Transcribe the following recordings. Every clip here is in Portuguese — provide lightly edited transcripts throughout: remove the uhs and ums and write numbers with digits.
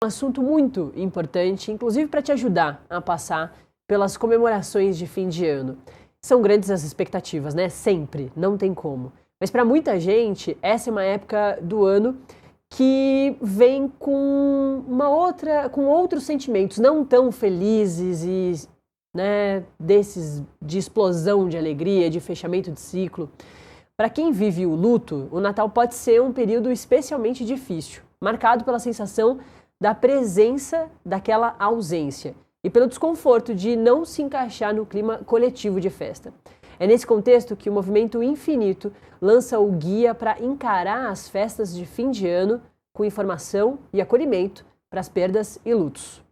Um assunto muito importante, inclusive para te ajudar a passar pelas comemorações de fim de ano. São grandes as expectativas, né? Sempre, não tem como. Mas para muita gente, essa é uma época do ano que vem com com outros sentimentos, não tão felizes e, né, desses de explosão de alegria, de fechamento de ciclo. Para quem vive o luto, o Natal pode ser um período especialmente difícil, marcado pela sensação da presença daquela ausência e pelo desconforto de não se encaixar no clima coletivo de festa. É nesse contexto que o Movimento Infinito lança o guia para encarar as festas de fim de ano com informação e acolhimento para as perdas e lutos.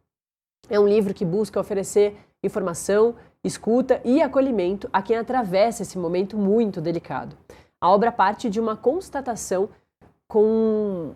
É um livro que busca oferecer informação, escuta e acolhimento a quem atravessa esse momento muito delicado. A obra parte de uma constatação com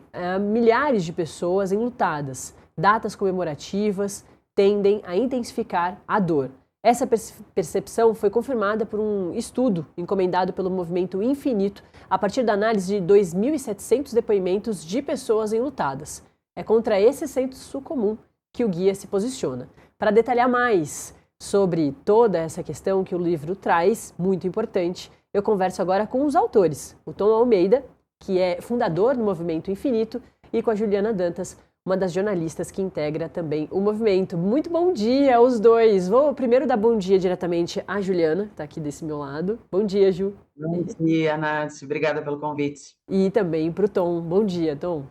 milhares de pessoas enlutadas. Datas comemorativas tendem a intensificar a dor. Essa percepção foi confirmada por um estudo encomendado pelo Movimento Infinito a partir da análise de 2.700 depoimentos de pessoas enlutadas. É contra esse senso comum que o guia se posiciona. Para detalhar mais sobre toda essa questão que o livro traz, muito importante, eu converso agora com os autores, o Tom Almeida, que é fundador do Movimento Infinito, e com a Juliana Dantas, uma das jornalistas que integra também o movimento. Muito bom dia aos dois. Vou primeiro dar bom dia diretamente à Juliana, que está aqui desse meu lado. Bom dia, Ju. Bom dia, Nath. Obrigada pelo convite. E também para o Tom. Bom dia, Tom.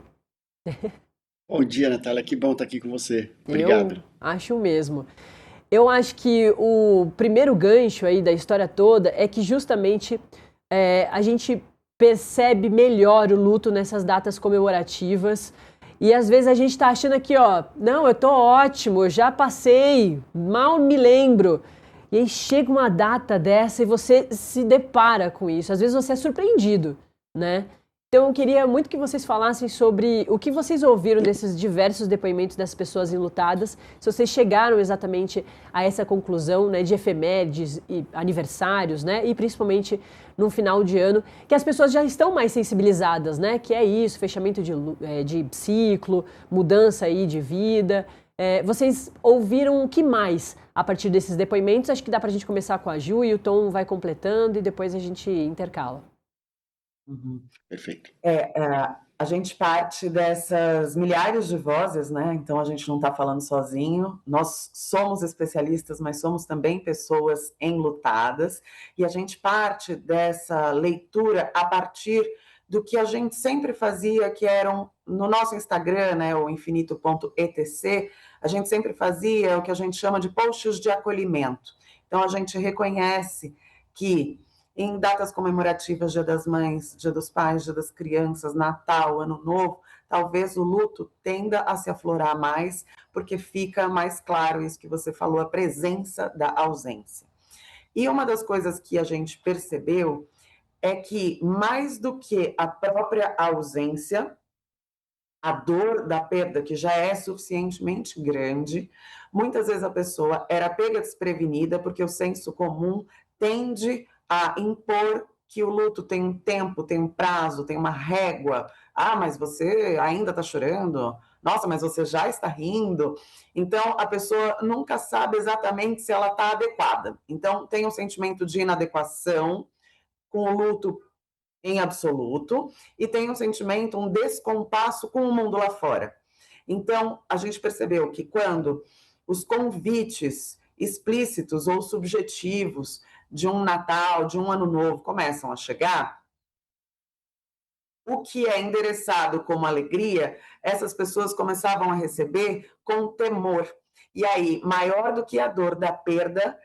Bom dia, Natália. Que bom estar aqui com você. Obrigado. Eu acho mesmo. Eu acho que o primeiro gancho aí da história toda é que justamente a gente percebe melhor o luto nessas datas comemorativas. E às vezes a gente tá achando aqui, ó, não, eu tô ótimo, eu já passei, mal me lembro. E aí chega uma data dessa e você se depara com isso. Às vezes você é surpreendido, né? Então eu queria muito que vocês falassem sobre o que vocês ouviram desses diversos depoimentos das pessoas enlutadas, se vocês chegaram exatamente a essa conclusão, né, de efemérides e aniversários, né, e principalmente no final de ano, que as pessoas já estão mais sensibilizadas, né, que é isso, fechamento de ciclo, mudança aí de vida. Vocês ouviram o que mais a partir desses depoimentos? Acho que dá pra gente começar com a Ju e o Tom vai completando e depois a gente intercala. Perfeito. A gente parte dessas milhares de vozes, né? Então a gente não está falando sozinho. Nós somos especialistas, mas somos também pessoas enlutadas. E a gente parte dessa leitura a partir do que a gente sempre fazia, que eram no nosso Instagram, né, o infinito.etc, a gente sempre fazia o que a gente chama de posts de acolhimento. Então a gente reconhece que em datas comemorativas, Dia das Mães, Dia dos Pais, Dia das Crianças, Natal, Ano Novo, talvez o luto tenda a se aflorar mais, porque fica mais claro isso que você falou, a presença da ausência. E uma das coisas que a gente percebeu é que, mais do que a própria ausência, a dor da perda, que já é suficientemente grande, muitas vezes a pessoa era pega desprevenida, porque o senso comum tende a impor que o luto tem um tempo, tem um prazo, tem uma régua. Ah, mas você ainda está chorando? Nossa, mas você já está rindo? Então, a pessoa nunca sabe exatamente se ela está adequada. Então, tem um sentimento de inadequação com o luto em absoluto, e tem um sentimento, um descompasso com o mundo lá fora. Então, a gente percebeu que quando os convites explícitos ou subjetivos de um Natal, de um Ano Novo começam a chegar, o que é endereçado como alegria, essas pessoas começavam a receber com temor. E aí, maior do que a dor da perda,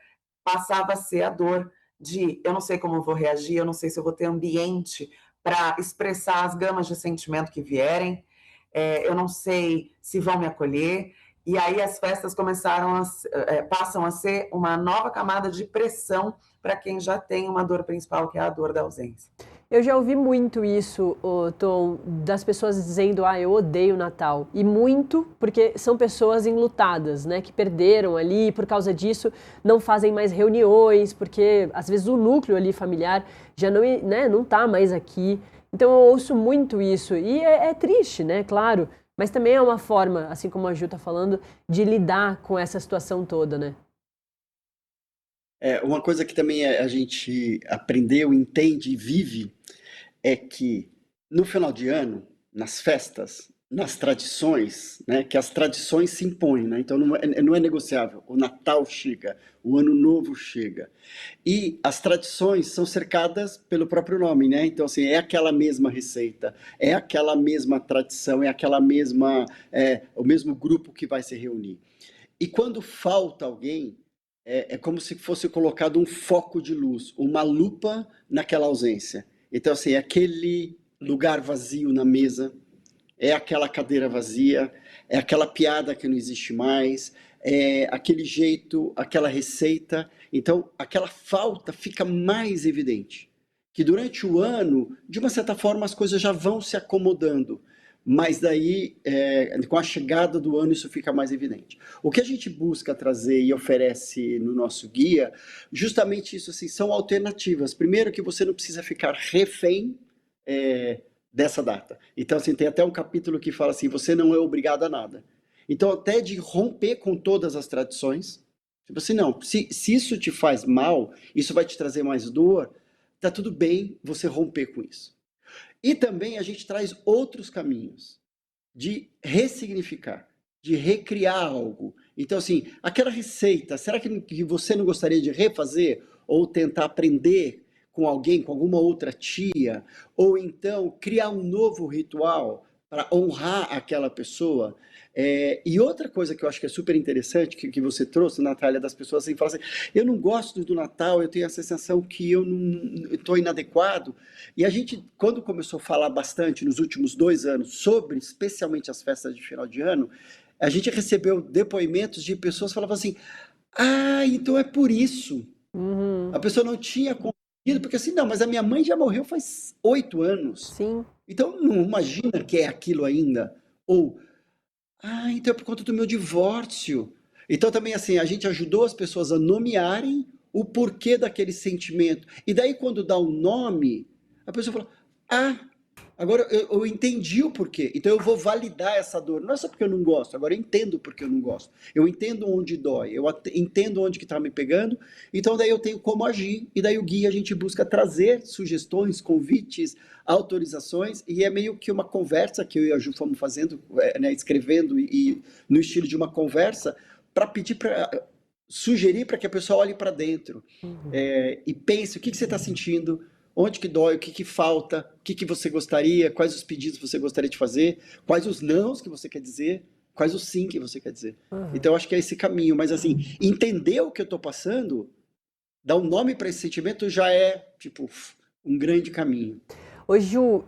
passava a ser a dor de eu não sei como eu vou reagir, eu não sei se eu vou ter ambiente para expressar as gamas de sentimento que vierem, eu não sei se vão me acolher. E aí as festas passam a ser uma nova camada de pressão para quem já tem uma dor principal, que é a dor da ausência. Eu já ouvi muito isso, Tom, das pessoas dizendo, eu odeio o Natal. E muito porque são pessoas enlutadas, né, que perderam ali e por causa disso não fazem mais reuniões, porque às vezes o núcleo ali familiar já não, né, não tá mais aqui. Então eu ouço muito isso e é triste, né, claro, mas também é uma forma, assim como a Ju está falando, de lidar com essa situação toda, né? Uma coisa que também a gente aprendeu, entende e vive é que no final de ano, nas festas, nas tradições, né, que as tradições se impõem, né? Então não é negociável. O Natal chega, o Ano Novo chega. E as tradições são cercadas pelo próprio nome, né? Então, assim, é aquela mesma receita, é aquela mesma tradição, é aquela mesma, o mesmo grupo que vai se reunir. E quando falta alguém, é como se fosse colocado um foco de luz, uma lupa naquela ausência. Então, assim, é aquele lugar vazio na mesa, é aquela cadeira vazia, é aquela piada que não existe mais, é aquele jeito, aquela receita. Então, aquela falta fica mais evidente. Que durante o ano, de uma certa forma, as coisas já vão se acomodando. Mas daí, com a chegada do ano, isso fica mais evidente. O que a gente busca trazer e oferece no nosso guia, justamente isso, assim, são alternativas. Primeiro, que você não precisa ficar refém dessa data. Então, assim, tem até um capítulo que fala assim, você não é obrigado a nada. Então, até de romper com todas as tradições, tipo assim, não, se isso te faz mal, isso vai te trazer mais dor, tá tudo bem você romper com isso. E também a gente traz outros caminhos de ressignificar, de recriar algo. Então, assim, aquela receita, será que você não gostaria de refazer ou tentar aprender com alguém, com alguma outra tia, ou então criar um novo ritual para honrar aquela pessoa? E outra coisa que eu acho que é super interessante, que você trouxe, Natália, das pessoas assim, falam assim, eu não gosto do Natal, eu tenho a sensação que eu não estou inadequado. E a gente, quando começou a falar bastante nos últimos 2 anos sobre, especialmente as festas de final de ano, a gente recebeu depoimentos de pessoas que falavam assim, então é por isso. Uhum. A pessoa não tinha conseguido, porque assim, não, mas a minha mãe já morreu faz 8 anos. Sim. Então não imagina que é aquilo ainda. Ou, então é por conta do meu divórcio. Então também assim, a gente ajudou as pessoas a nomearem o porquê daquele sentimento. E daí quando dá um nome, a pessoa fala, agora eu entendi o porquê. Então eu vou validar essa dor. Não é só porque eu não gosto, agora eu entendo porque eu não gosto. Eu entendo onde dói, eu entendo onde que está me pegando, então daí eu tenho como agir. E daí o guia a gente busca trazer sugestões, convites, autorizações, e é meio que uma conversa que eu e a Ju fomos fazendo, né, escrevendo e no estilo de uma conversa, para pedir para sugerir para que a pessoa olhe para dentro e pense o que você está sentindo, onde que dói, o que falta, o que você gostaria, quais os pedidos você gostaria de fazer, quais os nãos que você quer dizer, quais os sim que você quer dizer. Então, eu acho que é esse caminho. Mas, assim, entender o que eu estou passando, dar um nome para esse sentimento já é, tipo, um grande caminho. Ô, Ju,